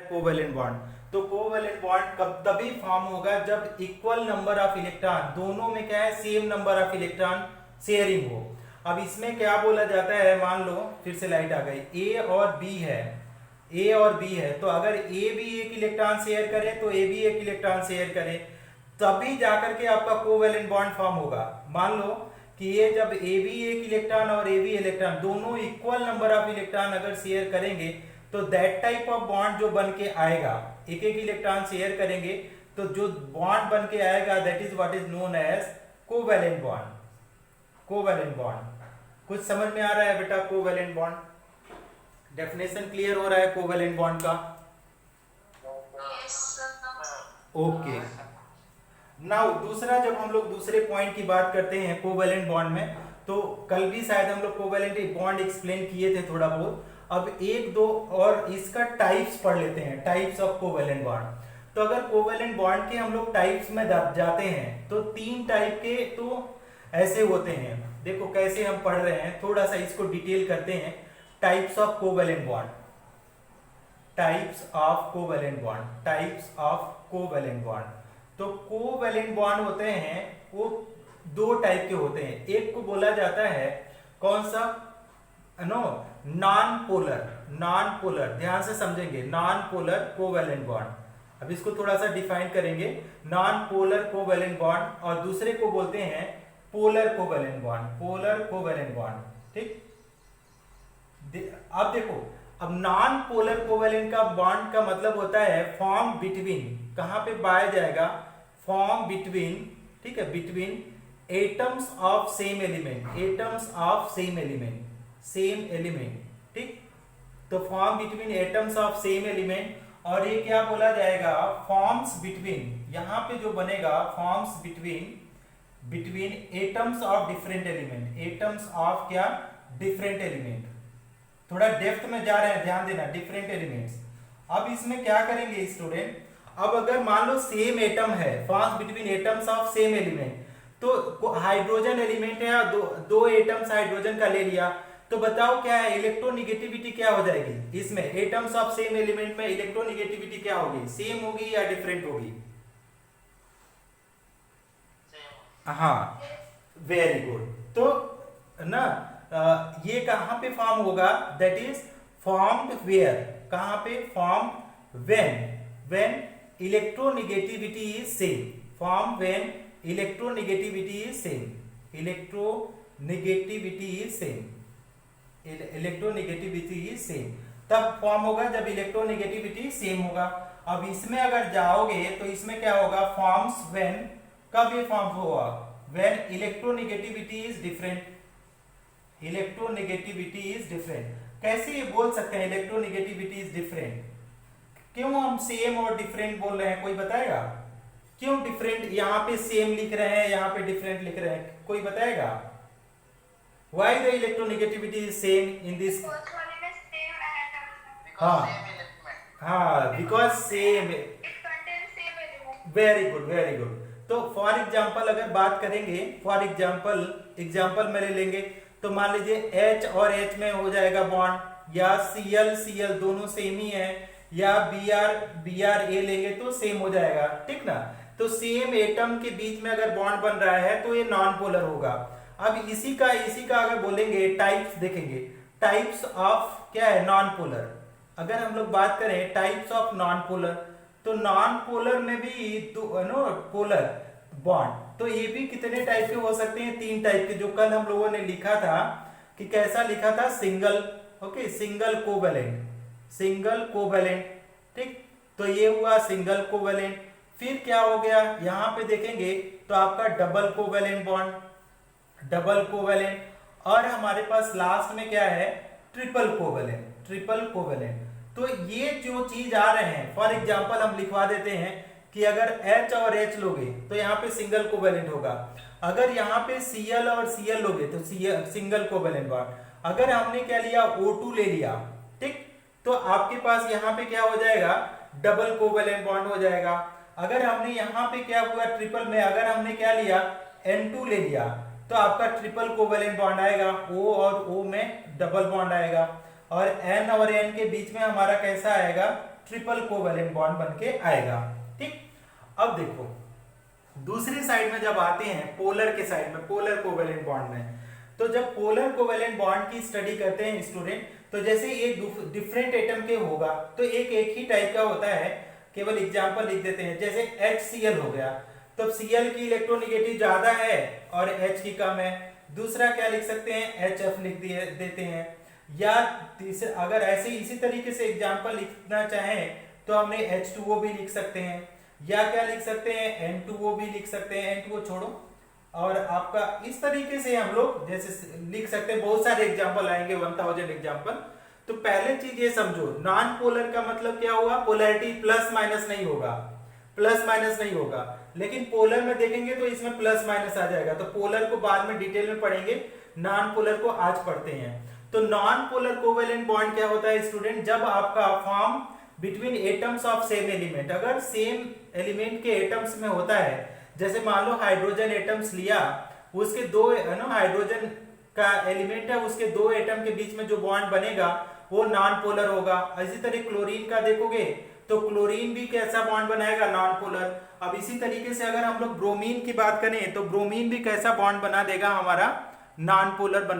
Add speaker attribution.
Speaker 1: Covalent bond. तो covalent bond कब तभी फॉर्म होगा जब इक्वल नंबर ऑफ इलेक्ट्रॉन, दोनों में क्या है, same number of electron sharing हो। अब इसमें क्या बोला जाता है, मान लो फिर से लाइट आ गई, ए और बी है, ए और बी है, तो अगर ए भी एक इलेक्ट्रॉन शेयर करे तो ए भी एक इलेक्ट्रॉन शेयर करे, तभी जाकर के आपका कोवेलेंट बॉन्ड फॉर्म होगा। मान लो कि ये जब ए भी एक इलेक्ट्रॉन और ए भी इलेक्ट्रॉन दोनों इक्वल नंबर ऑफ इलेक्ट्रॉन अगर शेयर करेंगे तो दैट टाइप ऑफ बॉन्ड जो बन के आएगा, एक एक इलेक्ट्रॉन शेयर करेंगे तो जो बॉन्ड बन के आएगा that is what is known as covalent bond. Covalent bond कुछ समझ में आ रहा है बेटा? कोवेलेंट बॉन्ड डेफिनेशन क्लियर हो रहा है कोवेलेंट बॉन्ड का? ओके। नाउ दूसरा, जब हम लोग दूसरे पॉइंट की बात करते हैं कोवेलेंट बॉन्ड में, तो कल भी शायद हम लोग कोवेलेंट बॉन्ड एक्सप्लेन किए थे थोड़ा बहुत। अब एक दो और इसका टाइप्स पढ़ लेते हैं, टाइप्स ऑफ कोवेलेंट बॉन्ड। तो अगर कोवेलेंट बॉन्ड के हम लोग टाइप्स में जाते हैं तो तीन टाइप के तो ऐसे होते हैं। देखो कैसे हम पढ़ रहे हैं, थोड़ा सा इसको डिटेल करते हैं। Types of covalent bond, types of covalent bond, types of covalent bond. तो कोवेलेंट बॉन्ड होते हैं वो दो टाइप के होते हैं। एक को बोला जाता है कौन सा, no, non polar, non polar, ध्यान से समझेंगे, नॉन पोलर कोवेलेंट बॉन्ड। अब इसको थोड़ा सा डिफाइन करेंगे, नॉन पोलर कोवेलेंट बॉन्ड, और दूसरे को बोलते हैं polar covalent bond, polar covalent bond. ठीक, अब देखो, अब नॉन पोलर कोवेलेंट का बॉन्ड का मतलब होता है फॉर्म बिटवीन, कहां पे पाया जाएगा, फॉर्म बिटवीन, ठीक है, between atoms of same element, atoms of same element, same element. ठीक, तो form between atoms of same element, और ये क्या बोला जाएगा, फॉर्म्स बिटवीन, यहां पे जो बनेगा forms between, between atoms of different element, atoms of क्या, डिफरेंट एलिमेंट। थोड़ा डेप्थ में जा रहे हैं, ध्यान देना, डिफरेंट एलिमेंट्स। अब इसमें क्या करेंगे स्टूडेंट, अब अगर मान लो सेम एटम है, forms between atoms of same element, तो हाइड्रोजन एलिमेंट है, दो एटम्स हाइड्रोजन का ले लिया, तो बताओ क्या है, इलेक्ट्रोनिगेटिविटी क्या हो जाएगी इसमें, एटम्स ऑफ सेम एलिमेंट में इलेक्ट्रोनिगेटिविटी क्या होगी, सेम होगी या डिफरेंट होगी? हाँ, वेरी गुड। तो ना ये कहां पे फॉर्म होगा, दैट इज फॉर्म्ड वेयर, कहां पे, form when electronegativity is same, form when electronegativity is same, electronegativity is same, electronegativity is same, तब फॉर्म होगा जब इलेक्ट्रोनिगेटिविटी सेम होगा। अब इसमें अगर जाओगे तो इसमें क्या होगा, फॉर्म्स व्हेन, कब ये फॉर्म होगा, when electronegativity is different, electronegativity is different. कैसे ये बोल सकते हैं इलेक्ट्रोनिगेटिविटी इज डिफरेंट, क्यों हम सेम और डिफरेंट बोल रहे हैं, कोई बताएगा? क्यों डिफरेंट, यहां पे सेम लिख रहे हैं, यहां पे डिफरेंट लिख रहे हैं, कोई बताएगा? Why the electronegativity is same in this? हाँ, because same, very good, very good. तो फॉर एग्जाम्पल अगर बात करेंगे, फॉर एग्जाम्पल में ले लेंगे, तो मान लीजिए H और H में हो जाएगा बॉन्ड, या Cl दोनों सेम ही है, या Br A लेंगे तो सेम हो जाएगा, ठीक ना। तो सेम एटम के बीच में अगर बॉन्ड बन रहा है तो ये नॉन पोलर होगा। अब इसी का अगर बोलेंगे टाइप्स देखेंगे, टाइप्स ऑफ क्या है, नॉन पोलर। अगर हम लोग बात करें टाइप्स ऑफ नॉन पोलर, तो नॉन पोलर में भी पोलर बॉन्ड, तो ये भी कितने टाइप के हो सकते हैं, तीन टाइप के, जो कल हम लोगों ने लिखा था कि कैसा लिखा था, single, okay, single covalent, single covalent, ठीक। तो ये हुआ सिंगल कोवेलेंट। फिर क्या हो गया, यहां पे देखेंगे तो आपका double covalent bond, double covalent, और हमारे पास लास्ट में क्या है, ट्रिपल कोवेलेंट, ट्रिपल कोवेलेंट। तो ये जो चीज आ रहे हैं, फॉर एग्जांपल हम लिखवा देते हैं कि अगर H और H लोगे तो यहाँ पे सिंगल कोवेलेंट होगा, अगर यहाँ पे Cl और Cl लोगे तो सिंगल कोवेलेंट बॉन्ड, अगर हमने क्या लिया, O2 ले लिया, ठीक, तो आपके पास यहाँ पे क्या हो जाएगा, डबल कोवेलेंट बॉन्ड हो जाएगा। अगर हमने यहाँ पे क्या हुआ, ट्रिपल में अगर हमने क्या लिया, N2 ले लिया, तो आपका ट्रिपल कोवेलेंट बॉन्ड आएगा, O और O में डबल बॉन्ड आएगा, और N और N के बीच में हमारा कैसा आएगा, ट्रिपल कोवेलेंट बॉन्ड बन के आएगा। ठीक, अब देखो दूसरी साइड में जब आते हैं पोलर के साइड में, पोलर कोवेलेंट बॉन्ड में, तो जब पोलर कोवेलेंट बॉन्ड की स्टडी करते हैं स्टूडेंट, तो जैसे एक डिफरेंट एटम के होगा तो एक ही टाइप का होता है, केवल एग्जांपल लिख देते हैं, जैसे HCl हो गया, तो Cl की इलेक्ट्रोनेगेटिव ज्यादा है और H की कम है। दूसरा क्या लिख सकते हैं, HF लिख देते हैं। या अगर ऐसे इसी तरीके से एग्जांपल लिखना चाहें तो हमने H2O भी लिख सकते हैं, या क्या लिख सकते हैं, N2O भी लिख सकते हैं, N2O छोड़ो, और आपका इस तरीके से हम लोग जैसे लिख सकते हैं, बहुत सारे एग्जांपल आएंगे, 1000 एग्जांपल। तो पहले चीज ये समझो, नॉन पोलर का मतलब क्या हुआ, पोलैरिटी प्लस माइनस नहीं होगा, प्लस माइनस नहीं होगा, लेकिन पोलर में देखेंगे तो इसमें प्लस माइनस आ जाएगा। तो पोलर को बाद में डिटेल में पढ़ेंगे, नॉन पोलर को आज पढ़ते हैं। तो नॉन पोलर कोवेलेंट बॉन्ड क्या होता है स्टूडेंट, जब आपका form between atoms of same element, अगर सेम एलिमेंट के एटम्स में होता है, जैसे मान लो हाइड्रोजन एटम्स लिया, उसके दो हाइड्रोजन का एलिमेंट है, उसके दो एटम के बीच में जो बॉन्ड बनेगा वो नॉन पोलर होगा। इसी तरह क्लोरीन का देखोगे तो क्लोरीन भी कैसा बॉन्ड बनाएगा, नॉन पोलर। अब इसी तरीके से अगर हम लोग ब्रोमीन की बात करें तो ब्रोमीन भी कैसा बॉन्ड बना देगा, हमारा नॉन पोलर बना